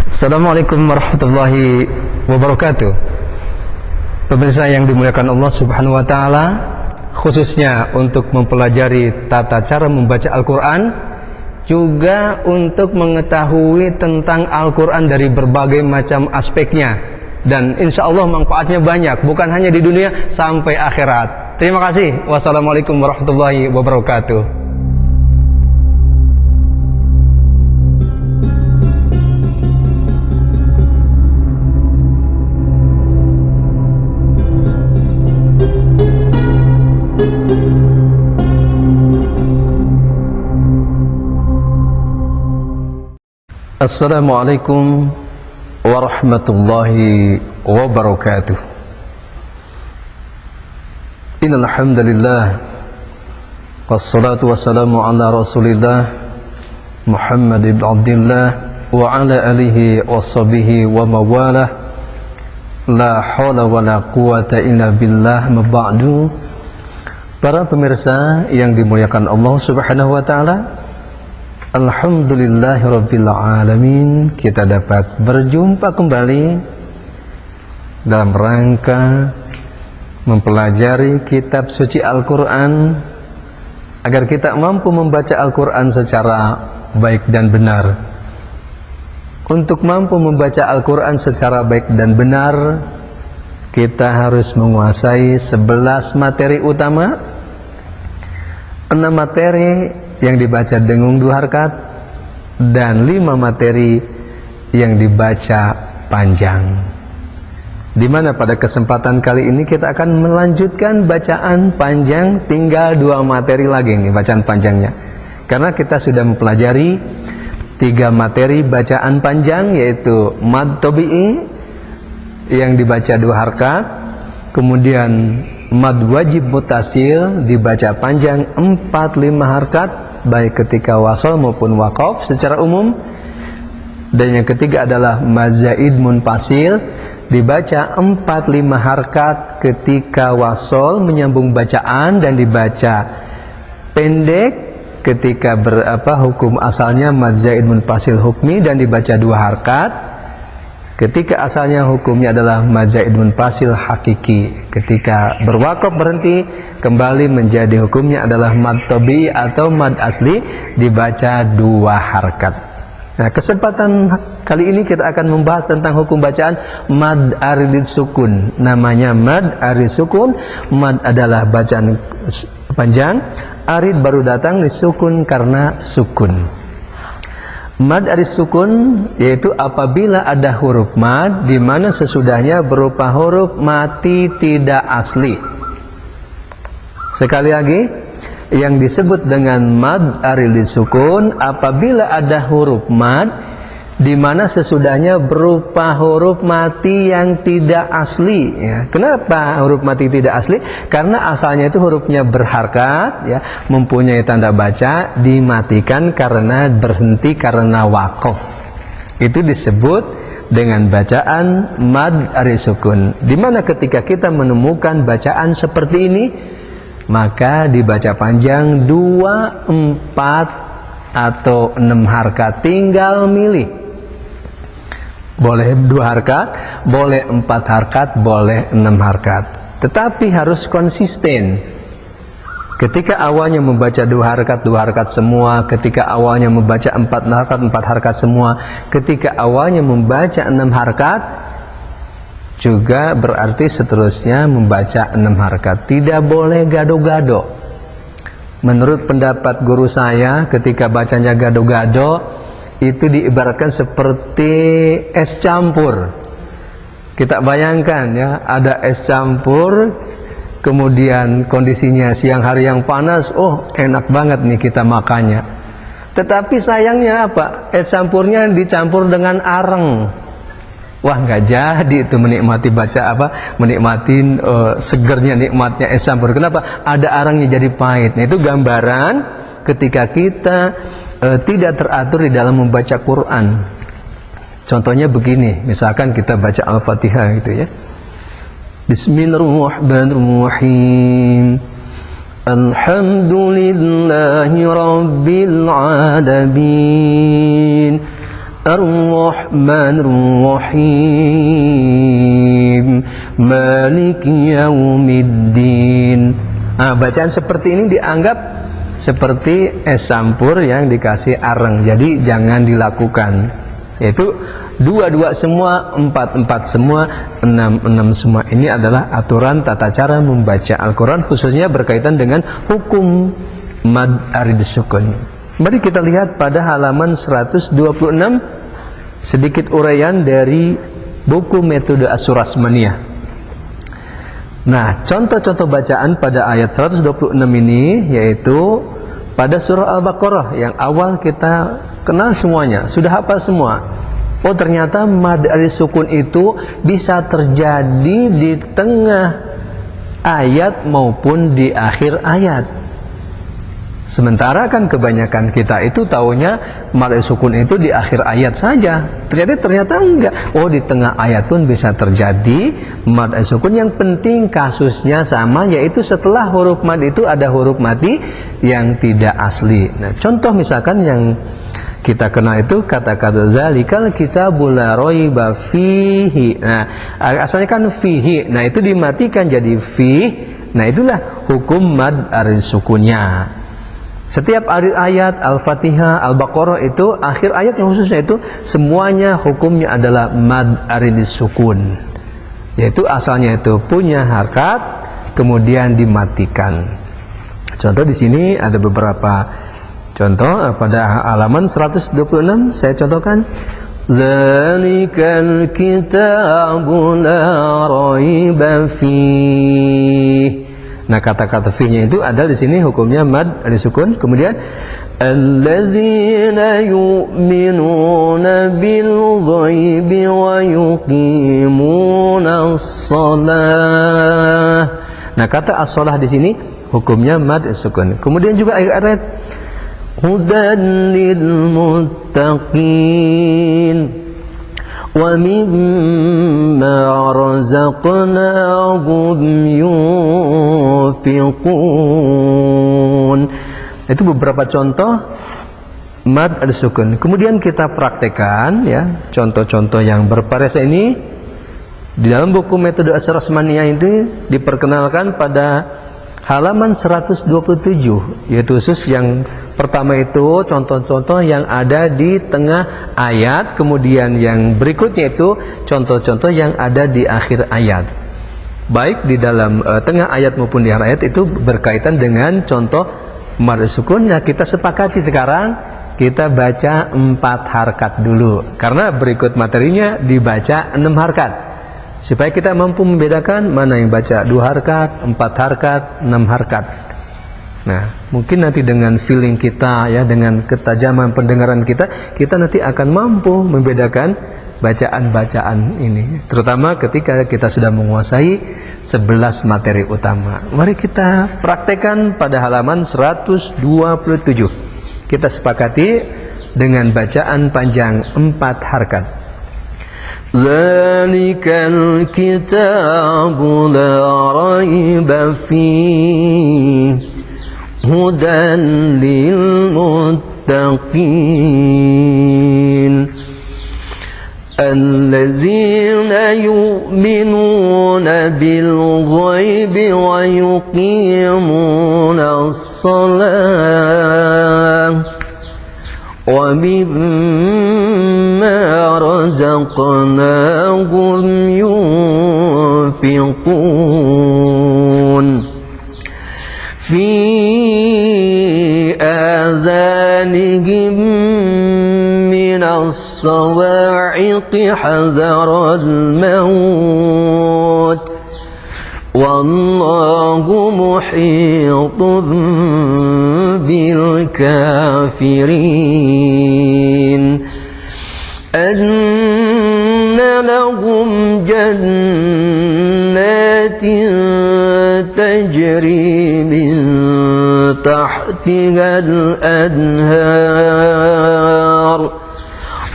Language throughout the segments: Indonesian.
Assalamualaikum warahmatullahi wabarakatuh. Pemirsa yang dimuliakan Allah Subhanahu wa taala, khususnya untuk mempelajari tata cara membaca Al-Qur'an, juga untuk mengetahui tentang Al-Qur'an dari berbagai macam aspeknya, dan insya Allah manfaatnya banyak, bukan hanya di dunia sampai akhirat. Terima kasih. Wassalamualaikum warahmatullahi wabarakatuh. Assalamualaikum warahmatullahi wabarakatuh. Innal hamdalillah wassalatu wassalamu ala Rasulillah Muhammad ibn Abdillah wa ala alihi washabihi wa mawalah. La haula wala quwata illa billah. Maba'du. Para pemirsa yang dimuliakan Allah Subhanahu wa taala, alhamdulillahirabbil alamin, kita dapat berjumpa kembali dalam rangka mempelajari kitab suci Al-Qur'an agar kita mampu membaca Al-Qur'an secara baik dan benar. Untuk mampu membaca Al-Qur'an secara baik dan benar, kita harus menguasai 11 materi utama, 6 materi yang dibaca dengung 2 harakat, dan 5 materi yang dibaca panjang. Dimana pada kesempatan kali ini kita akan melanjutkan bacaan panjang, tinggal 2 materi lagi nih bacaan panjangnya. Karena kita sudah mempelajari 3 materi bacaan panjang, yaitu mad tabi'i yang dibaca 2 harakat, kemudian mad wajib mutasil dibaca panjang 4-5 harakat, baik ketika wasol maupun waqaf secara umum. Dan yang ketiga adalah mad zaid munfasil dibaca 4-5 harakat ketika wasol menyambung bacaan, dan dibaca pendek ketika hukum asalnya mad zaid munfasil hukmi dan dibaca 2 harakat. Ketika asalnya hukumnya adalah mad zaid munfasil hakiki, ketika berwaqaf berhenti kembali menjadi hukumnya adalah mad tabi'i atau mad asli dibaca 2 harakat. Nah, kesempatan kali ini kita akan membahas tentang hukum bacaan mad aridid sukun. Namanya mad arid sukun. Mad adalah bacaan panjang, arid baru datang disukun karena sukun. Mad arid sukun yaitu apabila ada huruf mad di mana sesudahnya berupa huruf mati tidak asli. Sekali lagi, yang disebut dengan mad arid sukun apabila ada huruf mad di mana sesudahnya berupa huruf mati yang tidak asli. Ya. Kenapa huruf mati tidak asli? Karena asalnya itu hurufnya berharakat, ya, mempunyai tanda baca, dimatikan karena berhenti karena waqaf. Itu disebut dengan bacaan mad arid sukun. Dimana ketika kita menemukan bacaan seperti ini, maka dibaca panjang 2, 4 atau 6 harakat, tinggal milih. Boleh 2 harakat, boleh 4 harakat, boleh 6 harakat. Tetapi harus konsisten. Ketika awalnya membaca 2 harakat semua, ketika awalnya membaca 4 harakat semua, ketika awalnya membaca 6 harakat, juga berarti seterusnya membaca 6 harakat. Tidak boleh gado-gado. Menurut pendapat guru saya, ketika bacanya gado-gado, itu diibaratkan seperti es campur. Kita bayangkan, ya, ada es campur, kemudian kondisinya siang hari yang panas, oh enak banget nih kita makannya. Tetapi sayangnya apa? Es campurnya dicampur dengan areng. Wah, nggak jadi itu menikmati menikmati segernya, nikmatnya es campur. Kenapa? Ada arangnya jadi pahit. Nah, itu gambaran ketika kita tidak teratur di dalam membaca Quran. Contohnya begini, misalkan kita baca Al-Fatihah gitu, ya. Bismillahirrahmanirrahim. Alhamdulillahi rabbil alamin. Ar-Rahmanir Rahim, Maliki Yaumiddin. Nah, bacaan seperti ini dianggap seperti es campur yang dikasih areng, jadi jangan dilakukan. Yaitu 2-2 semua, 4-4 semua, 6-6 semua. Ini adalah aturan tata cara membaca Al-Quran, khususnya berkaitan dengan hukum mad arid sukun. Mari kita lihat pada halaman 126 sedikit uraian dari buku metode Asyurasmaniyah. Nah, contoh-contoh bacaan pada ayat 126 ini yaitu pada surah Al-Baqarah yang awal kita kenal semuanya, sudah hafal semua. Oh, ternyata mad arid sukun itu bisa terjadi di tengah ayat maupun di akhir ayat. Sementara kan kebanyakan kita itu taunya mad arid sukun itu di akhir ayat saja. Ternyata enggak. Oh, di tengah ayat pun bisa terjadi mad arid sukun. Yang penting kasusnya sama, yaitu setelah huruf mad itu ada huruf mati yang tidak asli. Nah, contoh misalkan yang kita kenal itu kata-kata zalikal kitabul la raiba fihi. Nah, asalnya kan fihi. Nah, itu dimatikan jadi fih. Nah, itulah hukum mad arid sukunnya. Setiap ayat Al-Fatihah, Al-Baqarah itu akhir ayat yang khususnya itu semuanya hukumnya adalah mad arid sukun. Yaitu asalnya itu punya harkat kemudian dimatikan. Contoh di sini ada beberapa contoh pada halaman 126 saya contohkan. Zalikal kitabu la raiba fih. Nah, kata-kata fi-nya itu ada di sini hukumnya mad arid sukun. Kemudian alladzina yu'minuna bil ghaibi wa yuqimunas shalah. Nah, kata as-shalah di sini hukumnya mad arid sukun. Kemudian juga ayat hudan lil muttaqin wa mimma razaqnahum yunfiqun. Itu beberapa contoh mad arid sukun. Kemudian kita praktekkan ya contoh-contoh yang bervariasi ini di dalam buku metode Asyurasmaniyah itu diperkenalkan pada halaman 127, yaitu khusus yang pertama itu contoh-contoh yang ada di tengah ayat, kemudian yang berikutnya itu contoh-contoh yang ada di akhir ayat. Baik di dalam tengah ayat maupun di akhir ayat itu berkaitan dengan contoh mad sukun. Ya, kita sepakati sekarang kita baca 4 harkat dulu, karena berikut materinya dibaca 6 harkat. Supaya kita mampu membedakan mana yang baca 2 harkat, 4 harkat, 6 harkat. Nah, mungkin nanti dengan feeling kita ya, dengan ketajaman pendengaran kita, kita nanti akan mampu membedakan bacaan-bacaan ini. Terutama ketika kita sudah menguasai 11 materi utama. Mari kita praktekkan pada halaman 127. Kita sepakati dengan bacaan panjang 4 harkat. Zalikal kitabu la raiba fihi hudan lil muttaqin alladzina yu'minuna bil ghaibi wa yuqimuna as-salah wa mimma razaqnahum yunfiqun fi adhanihim minas sawa'iqi hadaral maut wallahu muhitun bil kafirin anna lahum jannatin tajri min tahtiha al-anhar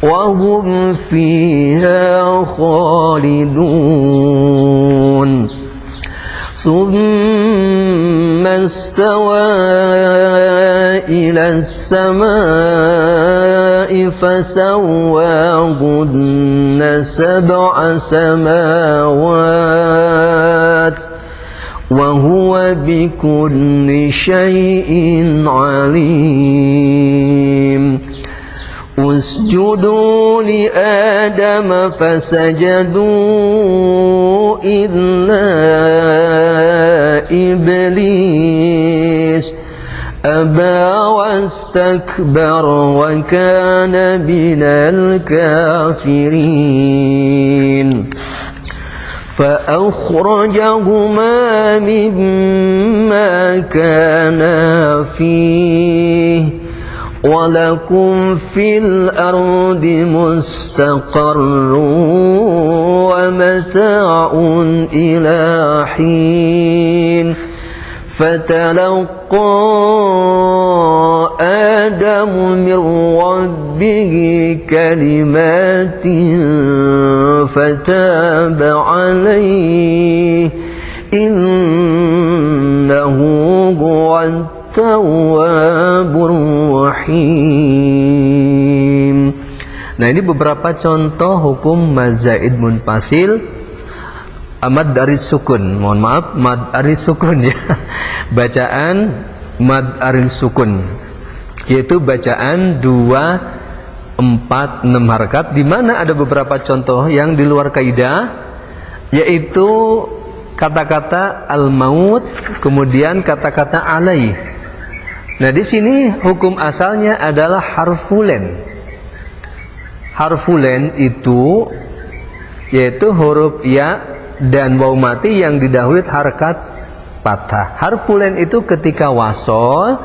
wa hum fiha khalidun ثم استوى إلى السماء فسواهن سبع سماوات وهو بكل شيء عليم اسجدوا لآدم فسجدوا إلا إبليس أبى واستكبر وكان من الكافرين فأخرجهما مما كانا فيه ولكم في الأرض مستقر ومتاع إلى حين فتلقى آدم من ربه كلمات فتاب عليه إنه هو Tawwabur Rahim. Nah, ini beberapa contoh hukum mazaid munfasil mad aris sukun. Mohon maaf, mad aris sukun ya. Bacaan mad aris sukun, yaitu bacaan 2, 4, 6 harakat, di mana ada beberapa contoh yang di luar kaidah, yaitu kata-kata al-maut, kemudian kata-kata alaih. Nah, di sini hukum asalnya adalah harfulen. Harfulen itu yaitu huruf ya dan waw mati yang didahului harakat fathah. Harfulen itu ketika wasol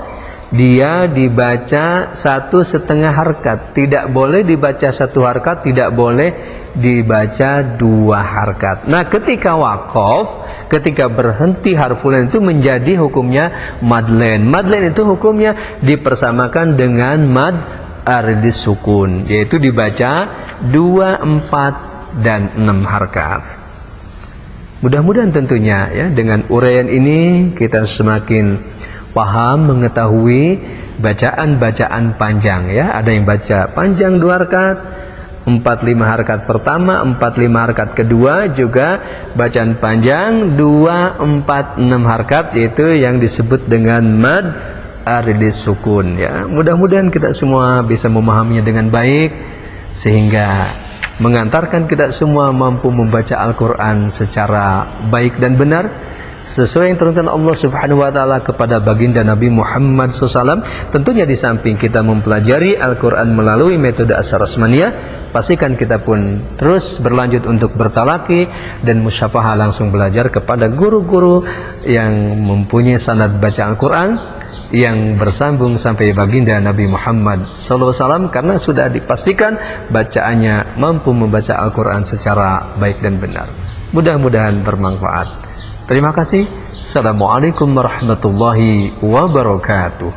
dia dibaca 1,5 harakat. Tidak boleh dibaca 1 harakat, tidak boleh dibaca 2 harakat. Nah, ketika waqaf, ketika berhenti harfulen itu menjadi hukumnya madlen. Madlen itu hukumnya dipersamakan dengan mad aridis sukun, yaitu dibaca 2, 4, dan 6 harakat. Mudah-mudahan tentunya ya, dengan uraian ini kita semakin paham, mengetahui bacaan-bacaan panjang ya. Ada yang baca panjang 2 harakat, 4-5 harakat pertama, 4-5 harakat kedua, juga bacaan panjang 2-4-6 harakat, yaitu yang disebut dengan mad aridis sukun ya. Mudah-mudahan kita semua bisa memahaminya dengan baik, sehingga mengantarkan kita semua mampu membaca Al-Quran secara baik dan benar, sesuai yang turunkan Allah Subhanahu wa taala kepada baginda Nabi Muhammad SAW. Tentunya di samping kita mempelajari Al-Quran melalui metode Asy-Syahrasmaniyah, pastikan kita pun terus berlanjut untuk bertalaki dan musyafahah, langsung belajar kepada guru-guru yang mempunyai sanad baca Al-Quran yang bersambung sampai baginda Nabi Muhammad SAW, karena sudah dipastikan bacaannya mampu membaca Al-Quran secara baik dan benar. Mudah-mudahan bermanfaat. Terima kasih. Assalamualaikum warahmatullahi wabarakatuh.